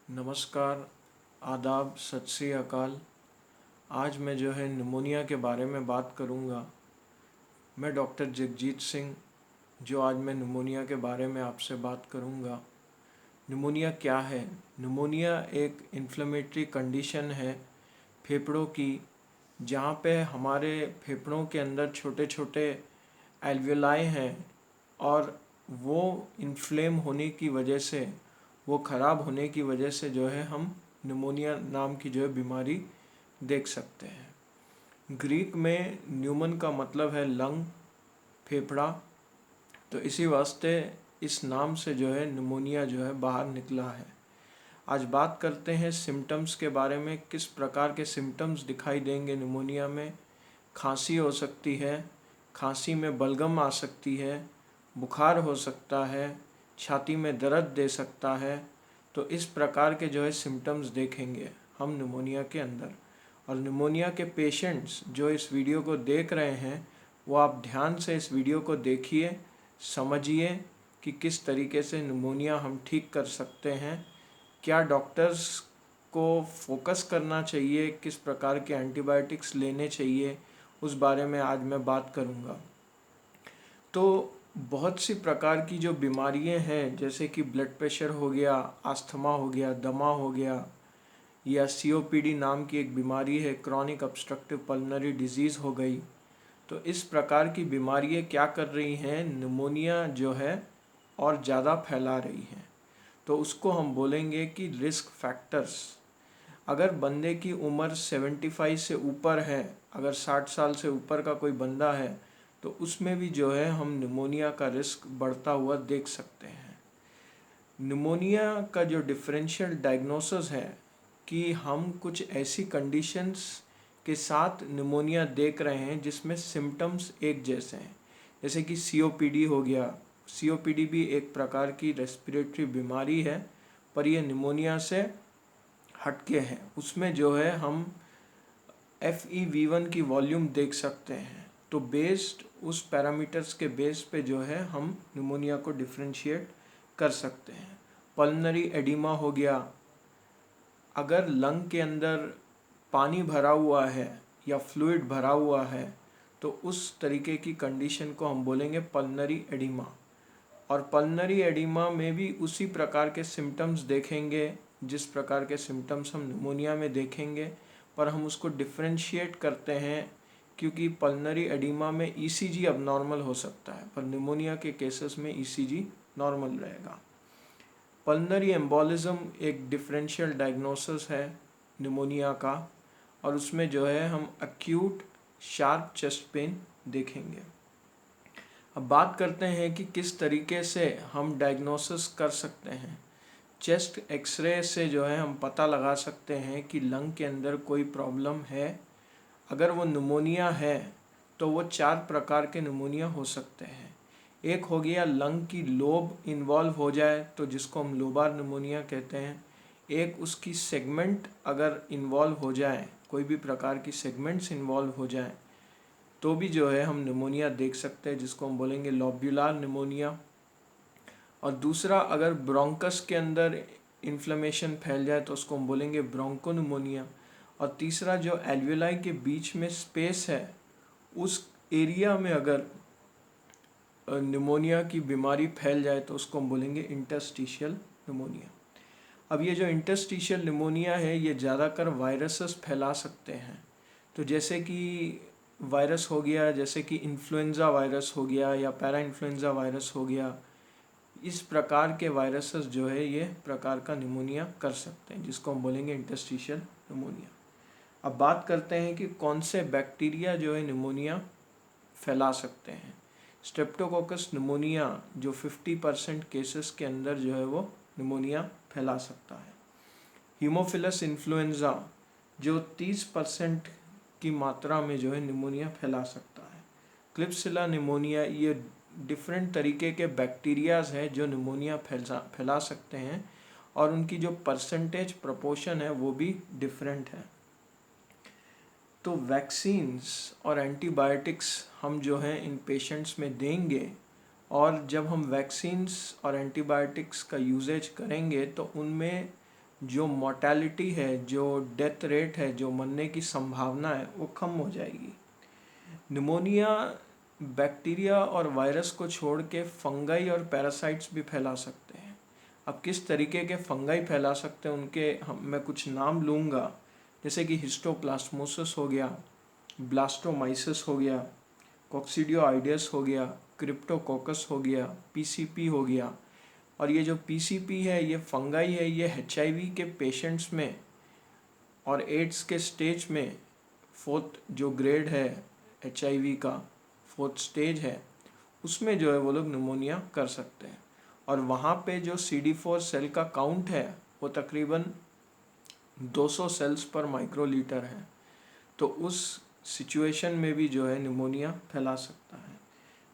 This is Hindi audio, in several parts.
नमस्कार, आदाब, सत श्री अकाल। आज मैं निमोनिया के बारे में बात करूँगा। मैं डॉक्टर जगजीत सिंह आज मैं निमोनिया के बारे में आपसे बात करूँगा। निमोनिया क्या है? निमोनिया एक इन्फ्लेमेटरी कंडीशन है फेफड़ों की, जहाँ पे हमारे फेफड़ों के अंदर छोटे छोटे एल्वियोलाई हैं और वो इन्फ्लेम होने की वजह से, वो ख़राब होने की वजह से हम निमोनिया नाम की बीमारी देख सकते हैं। ग्रीक में न्यूमन का मतलब है लंग, फेफड़ा। तो इसी वास्ते इस नाम से निमोनिया बाहर निकला है। आज बात करते हैं सिम्टम्स के बारे में। किस प्रकार के सिम्टम्स दिखाई देंगे निमोनिया में? खांसी हो सकती है, खांसी में बलगम आ सकती है, बुखार हो सकता है, छाती में दर्द दे सकता है। तो इस प्रकार के सिम्टम्स देखेंगे हम निमोनिया के अंदर। और निमोनिया के पेशेंट्स जो इस वीडियो को देख रहे हैं, वो आप ध्यान से इस वीडियो को देखिए, समझिए कि किस तरीके से निमोनिया हम ठीक कर सकते हैं। क्या डॉक्टर्स को फोकस करना चाहिए, किस प्रकार के एंटीबायोटिक्स लेने चाहिए, उस बारे में आज मैं बात करूँगा। तो बहुत सी प्रकार की जो बीमारियां हैं, जैसे कि ब्लड प्रेशर हो गया, अस्थमा हो गया, दमा हो गया, या सीओपीडी नाम की एक बीमारी है, क्रॉनिक ऑब्स्ट्रक्टिव पल्मोनरी डिजीज़ हो गई। तो इस प्रकार की बीमारियां क्या कर रही हैं? निमोनिया और ज़्यादा फैला रही हैं। तो उसको हम बोलेंगे कि रिस्क फैक्टर्स। अगर बंदे की उम्र 75 से ऊपर है, अगर 60 साल से ऊपर का कोई बंदा है, तो उसमें भी हम निमोनिया का रिस्क बढ़ता हुआ देख सकते हैं। निमोनिया का जो डिफरेंशियल डायग्नोसिस है कि हम कुछ ऐसी कंडीशंस के साथ निमोनिया देख रहे हैं जिसमें सिम्टम्स एक जैसे हैं, जैसे कि सीओपीडी हो गया। सीओपीडी भी एक प्रकार की रेस्पिरेटरी बीमारी है, पर यह निमोनिया से हटके हैं। उसमें हम FEV1 की वॉल्यूम देख सकते हैं। तो बेस्ड उस पैरामीटर्स के बेस पे हम निमोनिया को डिफरेंशिएट कर सकते हैं। पल्मोनरी एडिमा हो गया। अगर लंग के अंदर पानी भरा हुआ है या फ्लूइड भरा हुआ है, तो उस तरीके की कंडीशन को हम बोलेंगे पल्मोनरी एडिमा। और पल्मोनरी एडिमा में भी उसी प्रकार के सिम्टम्स देखेंगे जिस प्रकार के सिम्टम्स हम निमोनिया में देखेंगे, पर हम उसको डिफरेंशिएट करते हैं क्योंकि पल्मोनरी एडिमा में ECG अब नॉर्मल हो सकता है, पर निमोनिया के केसेस में ECG नॉर्मल रहेगा। पल्मोनरी एम्बोलिज्म एक डिफरेंशियल डायग्नोसिस है निमोनिया का, और उसमें हम एक्यूट शार्प चेस्ट पेन देखेंगे। अब बात करते हैं कि किस तरीके से हम डायग्नोसिस कर सकते हैं। चेस्ट एक्सरे से हम पता लगा सकते हैं कि लंग के अंदर कोई प्रॉब्लम है। अगर वो निमोनिया है तो वो 4 प्रकार के निमोनिया हो सकते हैं। एक हो गया लंग की लोब इन्वॉल्व हो जाए, तो जिसको हम लोबार निमोनिया कहते हैं। एक उसकी सेगमेंट अगर इन्वॉल्व हो जाए, कोई भी प्रकार की सेगमेंट्स इन्वॉल्व हो जाए, तो भी हम निमोनिया देख सकते हैं, जिसको हम बोलेंगे लोब्यूलर निमोनिया। और दूसरा, अगर ब्रोंकस के अंदर इन्फ्लेमेशन फैल जाए तो उसको हम बोलेंगे ब्रोंकोनिमोनिया। और तीसरा, जो एल्वियोलाई के बीच में स्पेस है, उस एरिया में अगर निमोनिया की बीमारी फैल जाए तो उसको हम बोलेंगे इंटरस्टिशियल निमोनिया। अब ये जो इंटरस्टिशियल निमोनिया है, ये ज़्यादातर वायरसेस फैला सकते हैं। तो जैसे कि वायरस हो गया, जैसे कि इन्फ्लुएंज़ा वायरस हो गया या पैरा इन्फ्लुएंज़ा वायरस हो गया, इस प्रकार के वायरसेस ये प्रकार का निमोनिया कर सकते हैं, जिसको हम बोलेंगे इंटरस्टिशियल निमोनिया। अब बात करते हैं कि कौन से बैक्टीरिया निमोनिया फैला सकते हैं। स्ट्रेप्टोकोकस निमोनिया जो 50% केसेस के अंदर वो निमोनिया फैला सकता है। हीमोफिलस इन्फ्लुएंज़ा जो 30% की मात्रा में निमोनिया फैला सकता है। क्लिप्सिला निमोनिया, ये डिफरेंट तरीके के बैक्टीरियाज हैं जो निमोनिया फैला सकते हैं, और उनकी जो परसेंटेज प्रपोर्शन है वो भी डिफरेंट है। तो वैक्सीन्स और एंटीबायोटिक्स हम इन पेशेंट्स में देंगे, और जब हम वैक्सीन्स और एंटीबायोटिक्स का यूजेज करेंगे तो उनमें जो मोर्टेलिटी है, जो डेथ रेट है, जो मरने की संभावना है, वो कम हो जाएगी। निमोनिया बैक्टीरिया और वायरस को छोड़ के फंगाई और पैरासाइट्स भी फैला सकते हैं। अब किस तरीके के फंगाई फैला सकते हैं मैं कुछ नाम लूँगा, जैसे कि हिस्टोप्लास्मोसिस हो गया, ब्लास्टोमाइसिस हो गया, कॉक्सीडियोआइडिस हो गया, क्रिप्टोकोकस हो गया, पीसीपी हो गया। और ये जो पीसीपी है, ये फंगाई है, ये एचआईवी के पेशेंट्स में और एड्स के स्टेज में, फोर्थ जो ग्रेड है एचआईवी का, फोर्थ स्टेज है, उसमें जो है वो लोग निमोनिया कर सकते हैं। और वहाँ पे जो CD4 सेल का काउंट है वो तकरीबन 200 सेल्स पर माइक्रोलीटर है। तो उस सिचुएशन में भी जो है निमोनिया फैला सकता है।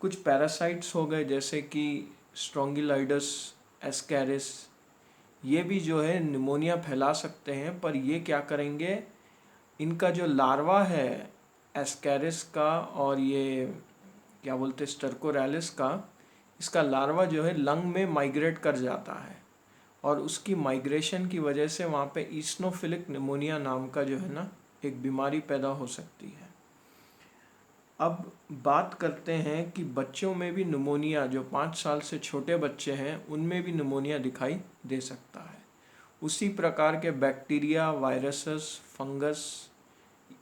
कुछ पैरासाइट्स हो गए जैसे कि स्ट्रोंगिलाइडस एस्कैरिस, ये भी जो है निमोनिया फैला सकते हैं। पर ये क्या करेंगे, इनका जो लार्वा है एस्कैरिस का और ये क्या बोलते स्टर्कोरैलिस का, इसका लार्वा जो है लंग में माइग्रेट कर जाता है और उसकी माइग्रेशन की वजह से वहाँ पे ईस्नोफिलिक निमोनिया नाम का जो है ना एक बीमारी पैदा हो सकती है। अब बात करते हैं कि बच्चों में भी निमोनिया, जो 5 साल से छोटे बच्चे हैं उनमें भी निमोनिया दिखाई दे सकता है। उसी प्रकार के बैक्टीरिया, वायरसेस, फंगस,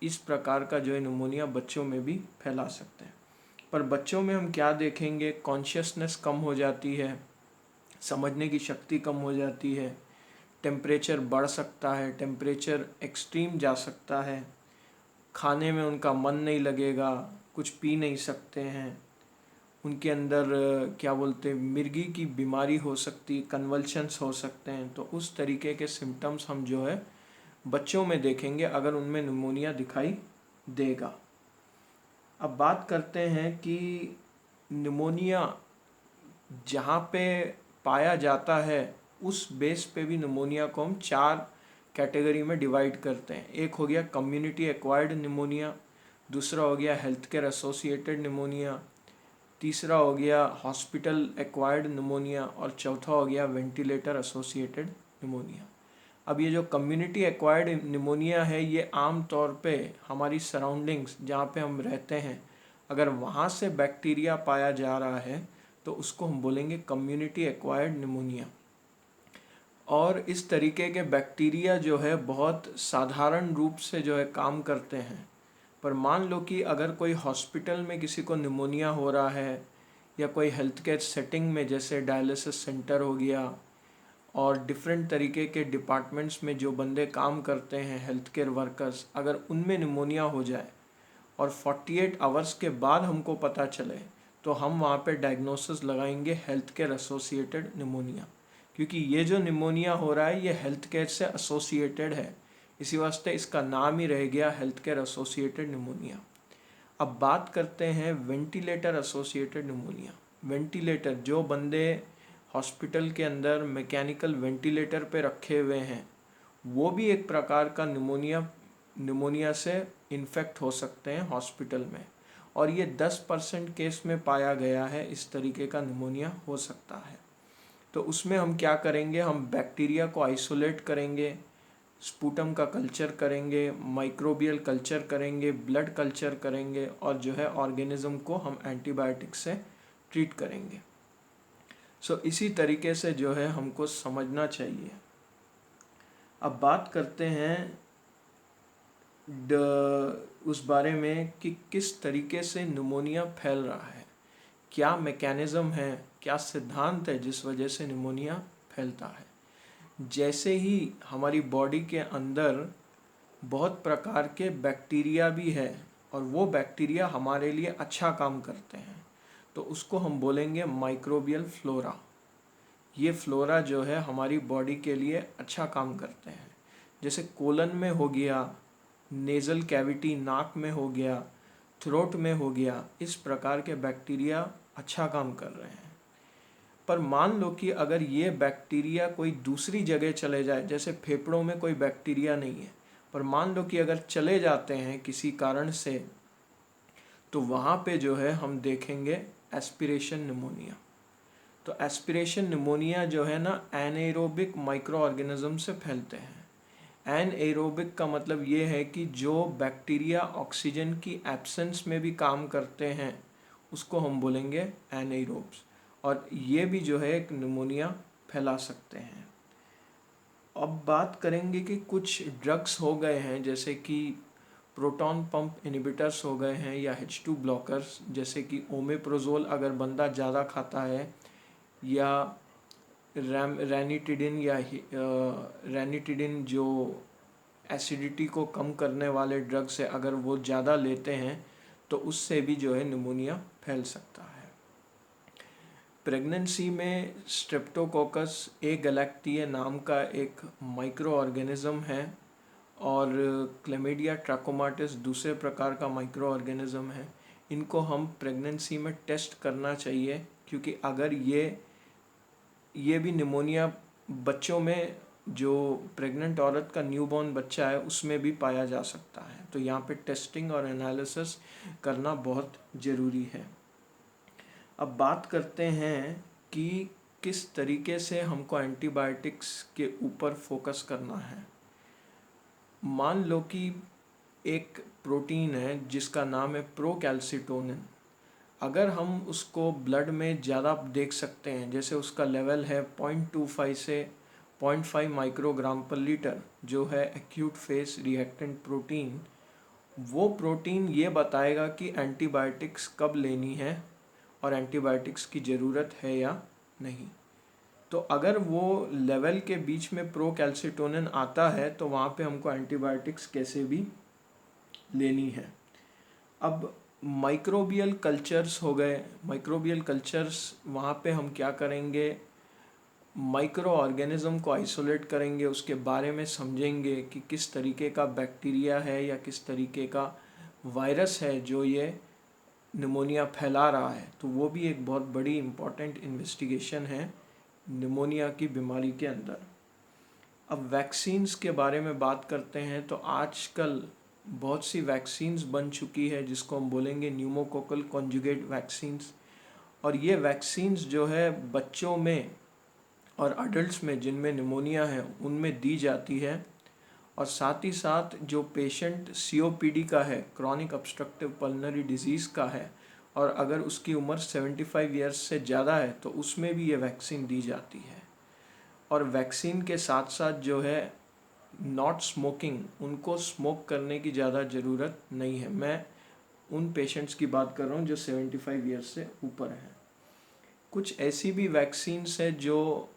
इस प्रकार का जो है निमोनिया बच्चों में भी फैला सकते हैं। पर बच्चों में हम क्या देखेंगे, कॉन्शियसनेस कम हो जाती है, समझने की शक्ति कम हो जाती है, टेम्परेचर बढ़ सकता है, टेम्परेचर एक्सट्रीम जा सकता है, खाने में उनका मन नहीं लगेगा, कुछ पी नहीं सकते हैं, उनके अंदर क्या बोलते मिर्गी की बीमारी हो सकती, कन्वल्शंस हो सकते हैं। तो उस तरीके के सिम्टम्स हम जो है बच्चों में देखेंगे अगर उनमें निमोनिया दिखाई देगा। अब बात करते हैं कि निमोनिया जहाँ पे पाया जाता है उस बेस पे भी निमोनिया को हम 4 कैटेगरी में डिवाइड करते हैं। एक हो गया कम्युनिटी एक्वायर्ड निमोनिया, दूसरा हो गया हेल्थ केयर एसोसिएटेड निमोनिया, तीसरा हो गया हॉस्पिटल एक्वायर्ड निमोनिया और चौथा हो गया वेंटिलेटर एसोसिएटेड निमोनिया। अब ये जो कम्युनिटी एक्वायर्ड निमोनिया है, ये आम तौर पे हमारी सराउंडिंग्स जहाँ पे हम रहते हैं, अगर वहाँ से बैक्टीरिया पाया जा रहा है तो उसको हम बोलेंगे कम्युनिटी एक्वायर्ड निमोनिया। और इस तरीके के बैक्टीरिया जो है बहुत साधारण रूप से जो है काम करते हैं। पर मान लो कि अगर कोई हॉस्पिटल में किसी को निमोनिया हो रहा है या कोई हेल्थ केयर सेटिंग में, जैसे डायलिसिस सेंटर हो गया और डिफरेंट तरीके के डिपार्टमेंट्स में जो बंदे काम करते हैं हेल्थ केयर वर्कर्स, अगर उनमें निमोनिया हो जाए और 48 आवर्स के बाद हमको पता चले, तो हम वहाँ पे डायग्नोसिस लगाएंगे हेल्थ केयर एसोसिएटेड निमोनिया। क्योंकि ये जो निमोनिया हो रहा है ये हेल्थ केयर से एसोसिएटेड है, इसी वास्ते इसका नाम ही रह गया हेल्थ केयर एसोसिएटेड निमोनिया। अब बात करते हैं वेंटिलेटर एसोसिएटेड निमोनिया। वेंटिलेटर, जो बंदे हॉस्पिटल के अंदर मैकेनिकल वेंटिलेटर पे रखे हुए हैं, वो भी एक प्रकार का निमोनिया से इन्फेक्ट हो सकते हैं हॉस्पिटल में। और ये 10% केस में पाया गया है इस तरीके का निमोनिया हो सकता है। तो उसमें हम क्या करेंगे, हम बैक्टीरिया को आइसोलेट करेंगे, स्पूटम का कल्चर करेंगे, माइक्रोबियल कल्चर करेंगे, ब्लड कल्चर करेंगे और जो है ऑर्गेनिज्म को हम एंटीबायोटिक से ट्रीट करेंगे। सो इसी तरीके से जो है हमको समझना चाहिए। अब बात करते हैं उस बारे में कि किस तरीके से निमोनिया फैल रहा है, क्या मैकेनिज़्म है, क्या सिद्धांत है जिस वजह से निमोनिया फैलता है। जैसे ही हमारी बॉडी के अंदर बहुत प्रकार के बैक्टीरिया भी है और वो बैक्टीरिया हमारे लिए अच्छा काम करते हैं, तो उसको हम बोलेंगे माइक्रोबियल फ्लोरा। ये फ्लोरा जो है हमारी बॉडी के लिए अच्छा काम करते हैं। जैसे कोलन में हो गया, नेज़ल कैविटी नाक में हो गया, थ्रोट में हो गया, इस प्रकार के बैक्टीरिया अच्छा काम कर रहे हैं। पर मान लो कि अगर ये बैक्टीरिया कोई दूसरी जगह चले जाए, जैसे फेफड़ों में कोई बैक्टीरिया नहीं है, पर मान लो कि अगर चले जाते हैं किसी कारण से, तो वहाँ पे जो है हम देखेंगे एस्पिरेशन निमोनिया। तो एस्पिरेशन निमोनिया जो है ना एनएरोबिक माइक्रो ऑर्गेनिज्म से फैलते हैं। एनएरोबिक का मतलब ये है कि जो बैक्टीरिया ऑक्सीजन की एब्सेंस में भी काम करते हैं उसको हम बोलेंगे एनएरोब्स, और ये भी जो है एक निमोनिया फैला सकते हैं। अब बात करेंगे कि कुछ ड्रग्स हो गए हैं जैसे कि प्रोटॉन पंप इनहिबिटर्स हो गए हैं या H2 ब्लॉकर्स, जैसे कि ओमेप्रोजोल अगर बंदा ज़्यादा खाता है, या रैनिटिडिन जो एसिडिटी को कम करने वाले ड्रग्स है, अगर वो ज़्यादा लेते हैं तो उससे भी जो है निमोनिया फैल सकता है। प्रेगनेंसी में स्ट्रेप्टोकोकस ए गैलेक्टिया नाम का एक माइक्रो ऑर्गेनिज्म है, और क्लेमिडिया ट्रैकोमाटिस दूसरे प्रकार का माइक्रो ऑर्गेनिज्म है। इनको हम प्रेगनेंसी में टेस्ट करना चाहिए, क्योंकि अगर ये भी निमोनिया बच्चों में, जो प्रेग्नेंट औरत का न्यूबॉर्न बच्चा है उसमें भी पाया जा सकता है। तो यहाँ पे टेस्टिंग और एनालिसिस करना बहुत ज़रूरी है। अब बात करते हैं कि किस तरीके से हमको एंटीबायोटिक्स के ऊपर फोकस करना है। मान लो कि एक प्रोटीन है जिसका नाम है प्रोकैल्सिटोनिन। अगर हम उसको ब्लड में ज़्यादा देख सकते हैं, जैसे उसका लेवल है 0.25 से 0.5 माइक्रोग्राम पर लीटर, जो है एक्यूट फेस रिएक्टेंट प्रोटीन, वो प्रोटीन ये बताएगा कि एंटीबायोटिक्स कब लेनी है और एंटीबायोटिक्स की ज़रूरत है या नहीं। तो अगर वो लेवल के बीच में प्रोकैल्सिटोनिन आता है तो वहाँ पे हमको एंटीबायोटिक्स कैसे भी लेनी है। अब माइक्रोबियल कल्चर्स हो गए। माइक्रोबियल कल्चर्स, वहाँ पे हम क्या करेंगे, माइक्रो ऑर्गेनिज्म को आइसोलेट करेंगे, उसके बारे में समझेंगे कि किस तरीके का बैक्टीरिया है या किस तरीके का वायरस है जो ये निमोनिया फैला रहा है। तो वो भी एक बहुत बड़ी इम्पॉर्टेंट इन्वेस्टिगेशन है निमोनिया की बीमारी के अंदर। अब वैक्सीन्स के बारे में बात करते हैं तो आजकल बहुत सी वैक्सीन्स बन चुकी है जिसको हम बोलेंगे न्यूमोकोकल कॉन्जुगेट वैक्सीन्स। और ये वैक्सीन्स जो है बच्चों में और अडल्ट्स में जिनमें निमोनिया है उनमें दी जाती है, और साथ ही साथ जो पेशेंट COPD का है, क्रॉनिक ऑब्स्ट्रक्टिव पल्मोनरी डिजीज़ का है, और अगर उसकी उम्र 75 ईयर्स से ज़्यादा है तो उसमें भी ये वैक्सीन दी जाती है। और वैक्सीन के साथ साथ जो है नॉट स्मोकिंग, उनको स्मोक करने की ज़्यादा ज़रूरत नहीं है। मैं उन पेशेंट्स की बात कर रहा हूँ जो 75 ईयर्स से ऊपर हैं। कुछ ऐसी भी वैक्सीन्स है जो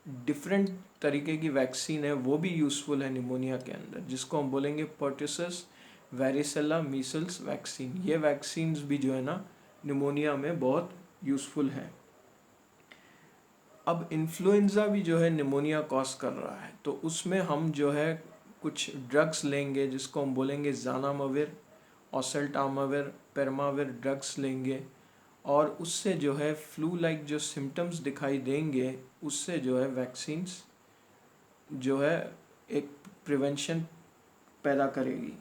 डिफरेंट तरीके की वैक्सीन है, वो भी यूज़फुल है निमोनिया के अंदर, जिसको हम बोलेंगे पर्टुसिस वेरिसेला मीसल्स वैक्सीन। ये वैक्सीन्स भी जो है ना निमोनिया में बहुत यूज़फुल है। अब इन्फ्लुएंज़ा भी जो है निमोनिया कॉज कर रहा है, तो उसमें हम जो है कुछ ड्रग्स लेंगे जिसको हम बोलेंगे ज़ानामविर, ओसेल्टामाविर, पेरमाविर ड्रग्स लेंगे, और उससे जो है फ्लू लाइक जो सिम्टम्स दिखाई देंगे उससे जो है वैक्सीन्स जो है एक प्रिवेंशन पैदा करेगी।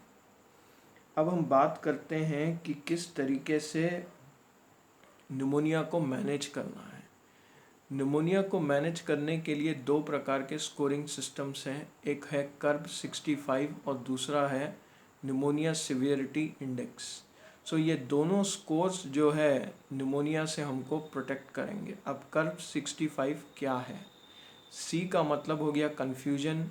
अब हम बात करते हैं कि किस तरीके से निमोनिया को मैनेज करना है। निमोनिया को मैनेज करने के लिए दो प्रकार के स्कोरिंग सिस्टम्स हैं, एक है कर्ब 65 और दूसरा है निमोनिया सिवियरिटी इंडेक्स। सो ये दोनों स्कोर्स जो है निमोनिया से हमको प्रोटेक्ट करेंगे। अब कर्ब 65 क्या है? C का मतलब हो गया कन्फ्यूजन,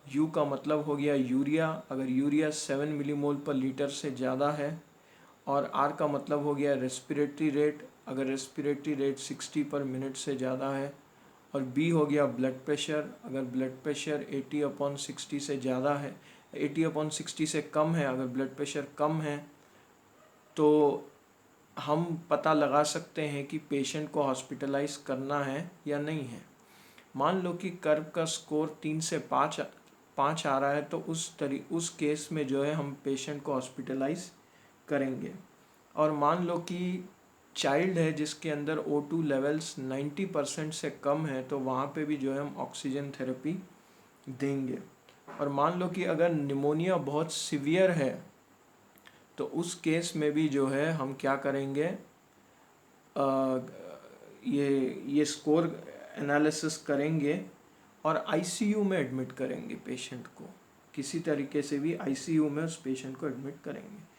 U का मतलब हो गया यूरिया, अगर यूरिया 7 मिलीमोल पर लीटर से ज़्यादा है, और R का मतलब हो गया रेस्पिरेटरी रेट, अगर रेस्पिरेटरी रेट 60 पर मिनट से ज़्यादा है, और B हो गया ब्लड प्रेशर, अगर ब्लड प्रेशर 80/60 से ज़्यादा है, 80/60 से कम है, अगर ब्लड प्रेशर कम है तो हम पता लगा सकते हैं कि पेशेंट को हॉस्पिटलाइज करना है या नहीं है। मान लो कि कर्व का स्कोर 3 से 5 आ रहा है, तो उस केस में जो है हम पेशेंट को हॉस्पिटलाइज करेंगे। और मान लो कि चाइल्ड है जिसके अंदर O2 लेवल्स 90% से कम है, तो वहाँ पे भी जो है हम ऑक्सीजन थेरेपी देंगे। और मान लो कि अगर निमोनिया बहुत सीवियर है तो उस केस में भी जो है हम क्या करेंगे, ये स्कोर एनालिसिस करेंगे और आईसीयू में एडमिट करेंगे पेशेंट को, किसी तरीके से भी आईसीयू में उस पेशेंट को एडमिट करेंगे।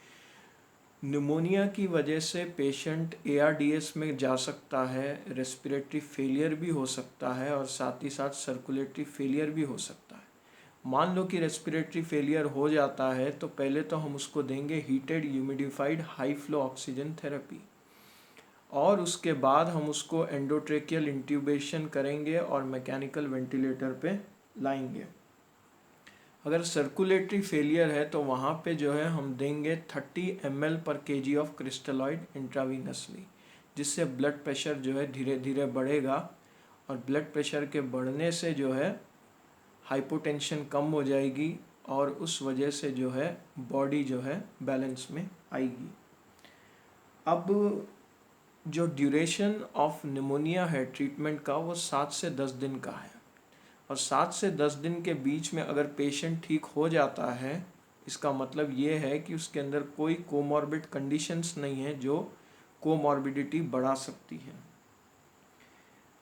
निमोनिया की वजह से पेशेंट एआरडीएस में जा सकता है, रेस्पिरेटरी फेलियर भी हो सकता है और साथ ही साथ सर्कुलेटरी फेलियर भी हो सकता है। मान लो कि रेस्पिरेटरी फेलियर हो जाता है तो पहले तो हम उसको देंगे heated humidified high flow oxygen therapy, और उसके बाद हम उसको एंडोट्रेकियल इंट्यूबेशन करेंगे और मैकेनिकल वेंटिलेटर पे लाएंगे। अगर सर्कुलेटरी फेलियर है तो वहाँ पे जो है हम देंगे 30 ml पर kg ऑफ क्रिस्टलॉइड इंट्रावीनसली, जिससे ब्लड प्रेशर जो है धीरे धीरे बढ़ेगा, और ब्लड प्रेशर के बढ़ने से जो है हाइपोटेंशन कम हो जाएगी और उस वजह से जो है बॉडी जो है बैलेंस में आएगी। अब जो ड्यूरेशन ऑफ निमोनिया है ट्रीटमेंट का, वो 7 से 10 दिन का है, और 7 से 10 दिन के बीच में अगर पेशेंट ठीक हो जाता है, इसका मतलब ये है कि उसके अंदर कोई कोमॉर्बिड कंडीशंस नहीं है जो कोमॉर्बिडिटी बढ़ा सकती है।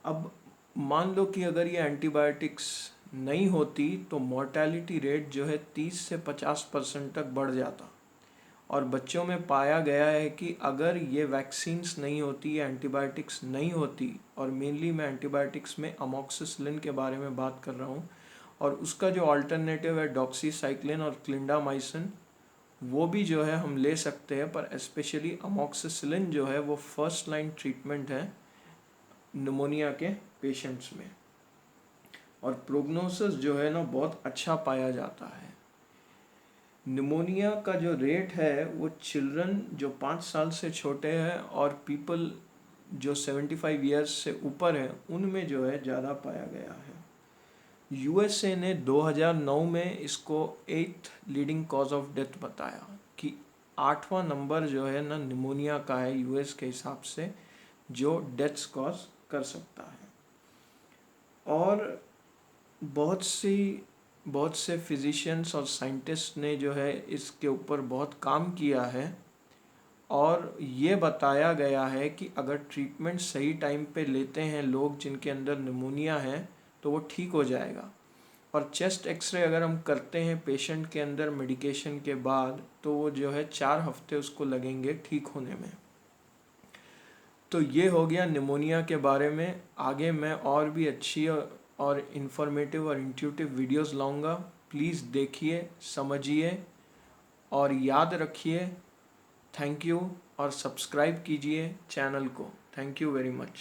अब मान लो कि अगर ये एंटीबायोटिक्स नहीं होती तो मोर्टेलिटी रेट जो है 30 से 50% तक बढ़ जाता, और बच्चों में पाया गया है कि अगर ये वैक्सीन्स नहीं होती या एंटीबायोटिक्स नहीं होती, और मेनली मैं एंटीबायोटिक्स में अमोक्सिसिलिन के बारे में बात कर रहा हूँ, और उसका जो अल्टरनेटिव है डॉक्सीसाइक्लिन और क्लिंडामाइसिन, वो भी जो है हम ले सकते हैं, पर स्पेशली अमोक्सिसिलिन जो है वो फर्स्ट लाइन ट्रीटमेंट है निमोनिया के पेशेंट्स में, और प्रोग्नोसिस जो है ना बहुत अच्छा पाया जाता है। निमोनिया का जो रेट है वो चिल्ड्रन जो 5 साल से छोटे हैं और पीपल जो 75 ईयर्स से ऊपर है उनमें जो है ज़्यादा पाया गया है। यूएसए ने 2009 में इसको 8th leading cause of death बताया कि 8वां नंबर जो है ना निमोनिया का है यूएस के हिसाब से, जो डेथ्स कॉज कर सकता है। और बहुत से फिजिशियंस और साइंटिस्ट ने जो है इसके ऊपर बहुत काम किया है, और ये बताया गया है कि अगर ट्रीटमेंट सही टाइम पे लेते हैं लोग जिनके अंदर निमोनिया है तो वो ठीक हो जाएगा। और चेस्ट एक्सरे अगर हम करते हैं पेशेंट के अंदर मेडिकेशन के बाद, तो वो जो है 4 हफ्ते उसको लगेंगे ठीक होने में। तो ये हो गया निमोनिया के बारे में। आगे मैं और भी अच्छी और इन्फॉर्मेटिव और इंट्यूटिव वीडियोस लाऊंगा। प्लीज़ देखिए, समझिए और याद रखिए। थैंक यू, और सब्सक्राइब कीजिए चैनल को। Thank you very much.